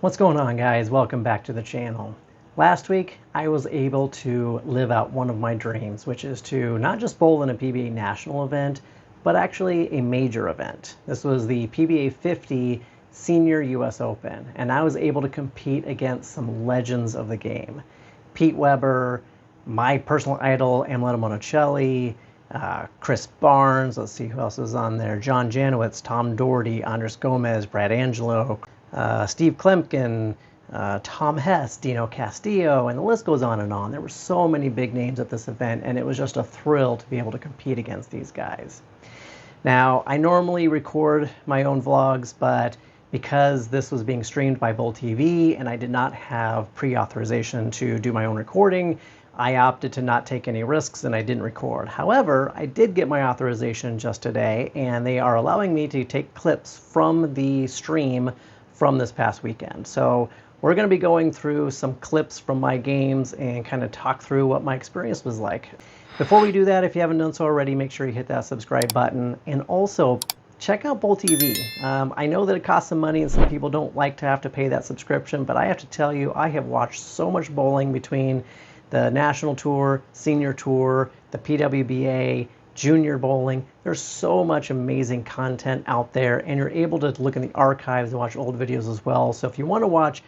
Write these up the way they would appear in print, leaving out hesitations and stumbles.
What's going on, guys? Welcome back to the channel. Last week I was able to live out one of my dreams, which is to not just bowl in a PBA national event, but actually a major event. This was the PBA50 Senior US Open, and I was able to compete against some legends of the game. Pete Weber, my personal idol, Ameletta Monticelli, Chris Barnes, let's see who else is on there, John Janowitz, Tom Doherty, Andres Gomez, Brad Angelo, Steve Klemkin, Tom Hess, Dino Castillo, and the list goes on and on. There were so many big names at this event, and it was just a thrill to be able to compete against these guys. Now, I normally record my own vlogs, but because this was being streamed by Bowl TV and I did not have pre-authorization to do my own recording, I opted to not take any risks and I didn't record. However, I did get my authorization just today, and they are allowing me to take clips from the stream from this past weekend. So we're going to be going through some clips from my games and kind of talk through what my experience was like. Before we do that, if you haven't done so already, make sure you hit that subscribe button, and also check out Bowl TV. I know that it costs some money and some people don't like to have to pay that subscription, but I have to tell you, I have watched so much bowling between the National Tour, Senior Tour, the PWBA, Junior Bowling. There's so much amazing content out there, and you're able to look in the archives and watch old videos as well. So if you want to watch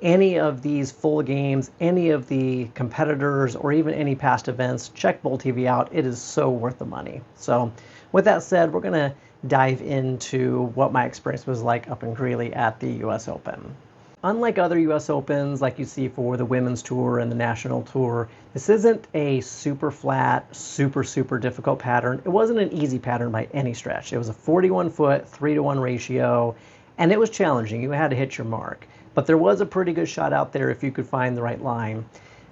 any of these full games, any of the competitors, or even any past events, check Bowl TV out. It is so worth the money. So with that said, we're going to dive into what my experience was like up in Greeley at the US Open. Unlike other US Opens like you see for the Women's Tour and the National Tour, this isn't a super flat, super difficult pattern. It wasn't an easy pattern by any stretch. It was a 41-foot, 3-to-1 ratio, and it was challenging. You had to hit your mark. But there was a pretty good shot out there if you could find the right line.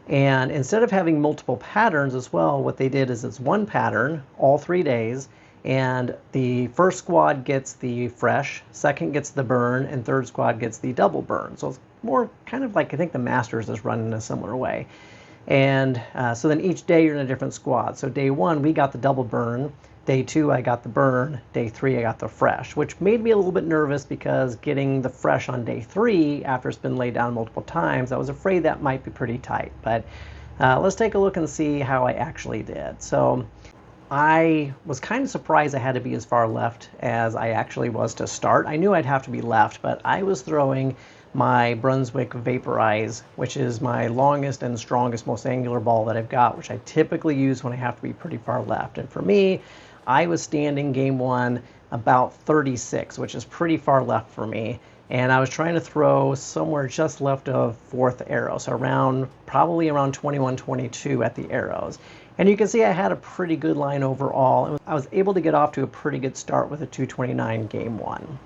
And instead of having multiple patterns as well, what they did is it's one pattern all 3 days, and the first squad gets the fresh, second gets the burn, and third squad gets the double burn. So it's more kind of like, I think the Masters is run in a similar way. And so then each day you're in a different squad. So day one, we got the double burn. Day two, I got the burn. Day three, I got the fresh, which made me a little bit nervous because getting the fresh on day three, after it's been laid down multiple times, I was afraid that might be pretty tight. But let's take a look and see how I actually did. So I was kind of surprised I had to be as far left as I actually was to start. I knew I'd have to be left, but I was throwing my Brunswick Vaporize, which is my longest and strongest, most angular ball that I've got, which I typically use when I have to be pretty far left. And for me, I was standing game one about 36, which is pretty far left for me. And I was trying to throw somewhere just left of fourth arrow, so probably around 21, 22 at the arrows. And you can see I had a pretty good line overall. I was able to get off to a pretty good start with a 229 game one.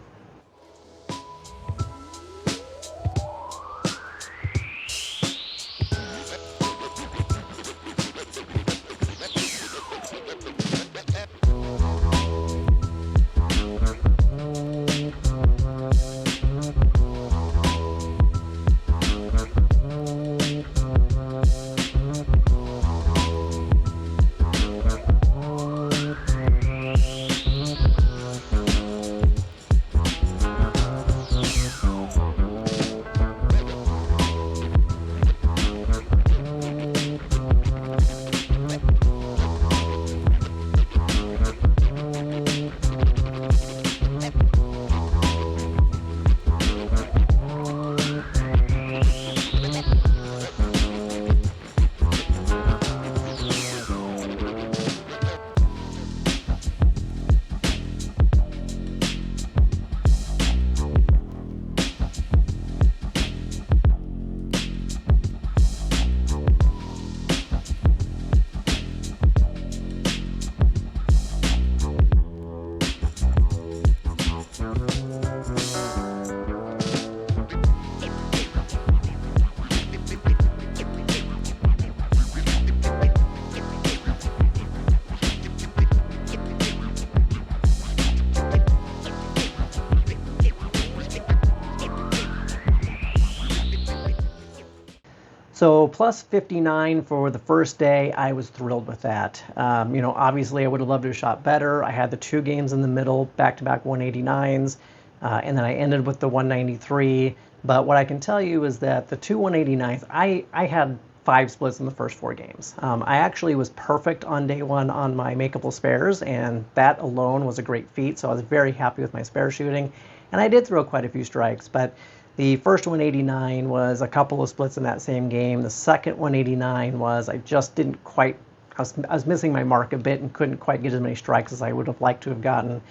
So plus 59 for the first day, I was thrilled with that. Obviously I would have loved to have shot better. I had the two games in the middle, back-to-back 189s, and then I ended with the 193. But what I can tell you is that the two 189s, I had 5 splits in the first 4 games. I actually was perfect on day 1 on my makeable spares, and that alone was a great feat, so I was very happy with my spare shooting. And I did throw quite a few strikes, but the first 189 was a couple of splits in that same game. The second 189 was I just didn't quite, I was missing my mark a bit and couldn't quite get as many strikes as I would have liked to have gotten.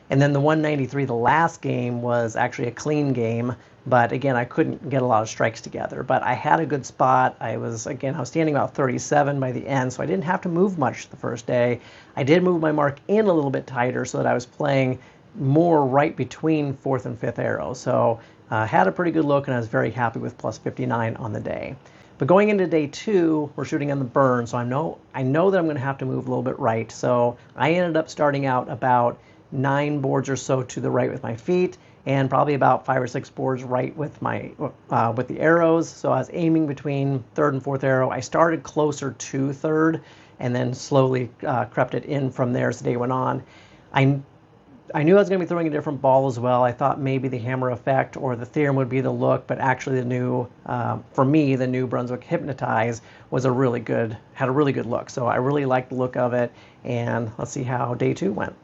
And then the 193, the last game, was actually a clean game, but again, I couldn't get a lot of strikes together. But I had a good spot. I was standing about 37 by the end, so I didn't have to move much the first day. I did move my mark in a little bit tighter so that I was playing more right between 4th and 5th arrows. So had a pretty good look, and I was very happy with plus 59 on the day. But going into day 2, we're shooting on the burn, so I know that I'm going to have to move a little bit right. So I ended up starting out about 9 boards or so to the right with my feet, and probably about 5 or 6 boards right with my with the arrows. So I was aiming between 3rd and 4th arrow. I started closer to 3rd, and then slowly crept it in from there as the day went on. I knew I was going to be throwing a different ball as well. I thought maybe the hammer effect or the theorem would be the look, but actually for me, the new Brunswick Hypnotize was had a really good look. So I really liked the look of it, and let's see how day 2 went.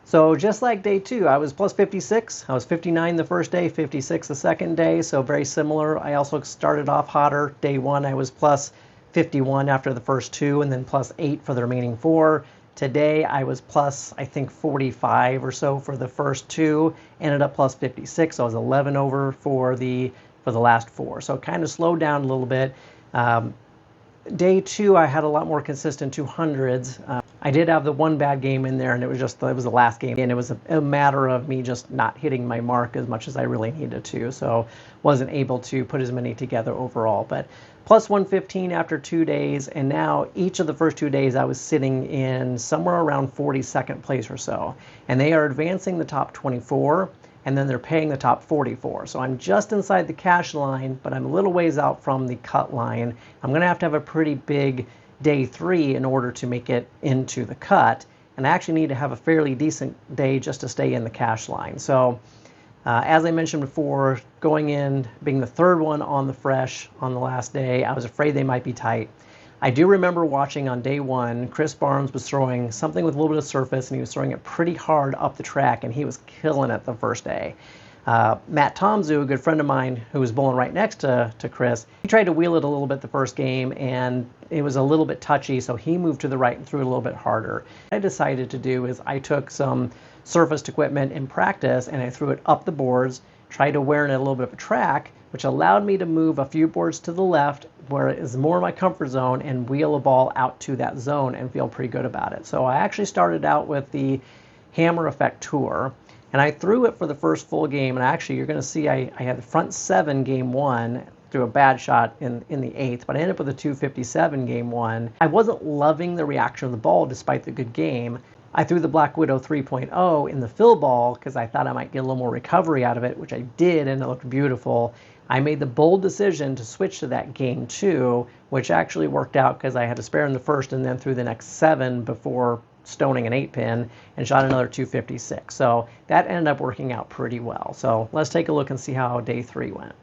So just like day 2, I was plus 56. I was 59 the first day, 56 the second day, so very similar. I also started off hotter. Day 1, I was plus 51 after the first 2, and then plus 8 for the remaining 4. Today, I was plus, I think, 45 or so for the first 2, ended up plus 56. So I was 11 over for the last 4. So it kind of slowed down a little bit. Day 2, I had a lot more consistent 200s. I did have the one bad game in there, and it was the last game, and it was a matter of me just not hitting my mark as much as I really needed to, so wasn't able to put as many together overall. But plus 115 after 2 days, and now each of the first 2 days I was sitting in somewhere around 42nd place or so, and they are advancing the top 24, and then they're paying the top 44. So I'm just inside the cash line, but I'm a little ways out from the cut line. I'm going to have a pretty big day 3 in order to make it into the cut, and I actually need to have a fairly decent day just to stay in the cash line. So as I mentioned before, going in, being the 3rd one on the fresh on the last day, I was afraid they might be tight. I do remember watching on day one, Chris Barnes was throwing something with a little bit of surface, and he was throwing it pretty hard up the track, and he was killing it the first day. Matt Tomzu, a good friend of mine who was bowling right next to Chris, he tried to wheel it a little bit the first game, and it was a little bit touchy, so he moved to the right and threw it a little bit harder. What I decided to do is I took some surfaced equipment in practice, and I threw it up the boards, tried to wear in a little bit of a track, which allowed me to move a few boards to the left where it is more my comfort zone and wheel a ball out to that zone and feel pretty good about it. So I actually started out with the Hammer Effect Tour, and I threw it for the first full game, and actually you're going to see I had the front 7 game 1, threw a bad shot in the 8th, but I ended up with a 257 game 1. I wasn't loving the reaction of the ball despite the good game. I threw the Black Widow 3.0 in the fill ball because I thought I might get a little more recovery out of it, which I did, and it looked beautiful. I made the bold decision to switch to that game 2, which actually worked out because I had to spare in the first and then threw the next 7 before stoning an 8-pin and shot another 256. So that ended up working out pretty well. So let's take a look and see how day 3 went.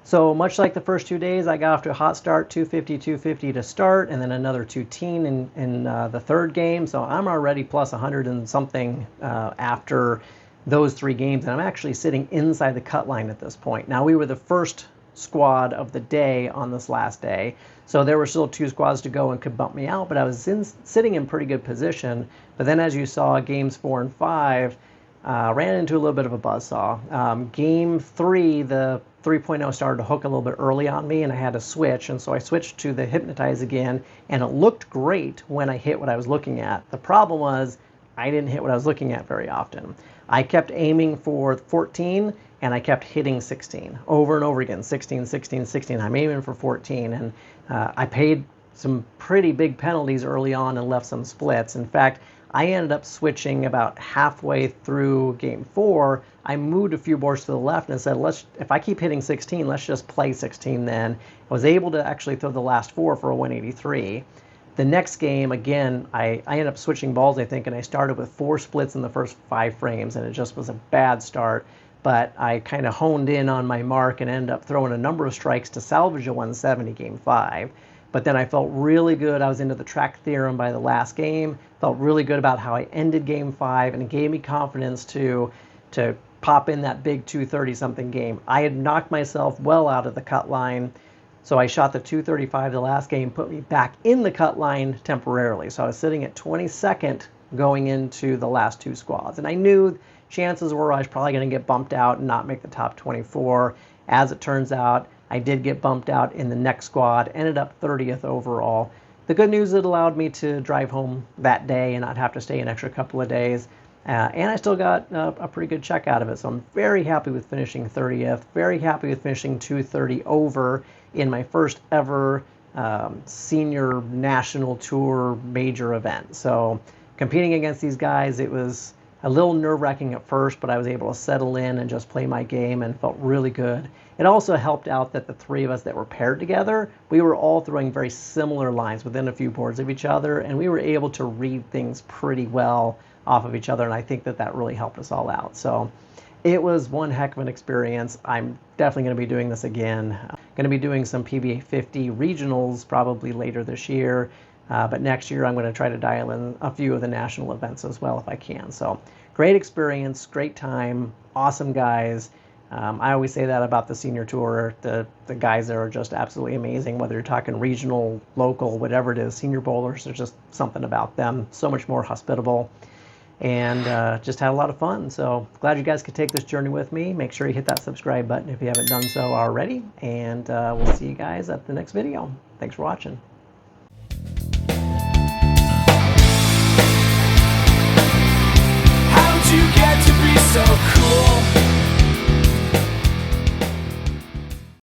So much like the first 2 days, I got off to a hot start, 250, 250 to start, and then another 210 in the third game. So I'm already plus 100 and something after those 3 games, and I'm actually sitting inside the cut line at this point. Now, we were the first squad of the day on this last day, so there were still 2 squads to go and could bump me out, but I was sitting in pretty good position. But then, as you saw, games 4 and 5 ran into a little bit of a buzzsaw. Game 3, the 3.0 started to hook a little bit early on me, and I had to switch, and so I switched to the Hypnotize again, and it looked great when I hit what I was looking at. The problem was I didn't hit what I was looking at very often. I kept aiming for 14, and I kept hitting 16 over and over again, 16, 16, 16. I'm aiming for 14, and I paid some pretty big penalties early on and left some splits. In fact, I ended up switching about halfway through game 4. I moved a few boards to the left and said, if I keep hitting 16, let's just play 16 then. I was able to actually throw the last 4 for a 183. The next game, again, I ended up switching balls, I think, and I started with 4 splits in the first 5 frames, and it just was a bad start. But I kind of honed in on my mark and ended up throwing a number of strikes to salvage a 170 game 5. But then I felt really good. I was into the track theorem by the last game. Felt really good about how I ended game 5, and it gave me confidence to pop in that big 230-something game. I had knocked myself well out of the cut line, so I shot the 235 the last game, put me back in the cut line temporarily. So I was sitting at 22nd going into the last 2 squads. And I knew chances were I was probably going to get bumped out and not make the top 24. As it turns out, I did get bumped out in the next squad, ended up 30th overall. The good news, it allowed me to drive home that day and not have to stay an extra couple of days. And I still got a pretty good check out of it. So I'm very happy with finishing 30th, very happy with finishing 230 over in my first ever senior national tour major event. So competing against these guys, it was a little nerve-wracking at first, but I was able to settle in and just play my game and felt really good. It also helped out that the three of us that were paired together, we were all throwing very similar lines within a few boards of each other, and we were able to read things pretty well off of each other, and I think that that really helped us all out. So it was one heck of an experience. I'm definitely going to be doing this again. I'm going to be doing some PBA50 regionals probably later this year. But next year I'm going to try to dial in a few of the national events as well if I can. So great experience, great time, awesome guys. I always say that about the senior tour. The guys there are just absolutely amazing, whether you're talking regional, local, whatever it is. Senior bowlers, there's just something about them. So much more hospitable. And just had a lot of fun. So glad you guys could take this journey with me. Make sure you hit that subscribe button if you haven't done so already. And we'll see you guys at the next video. Thanks for watching.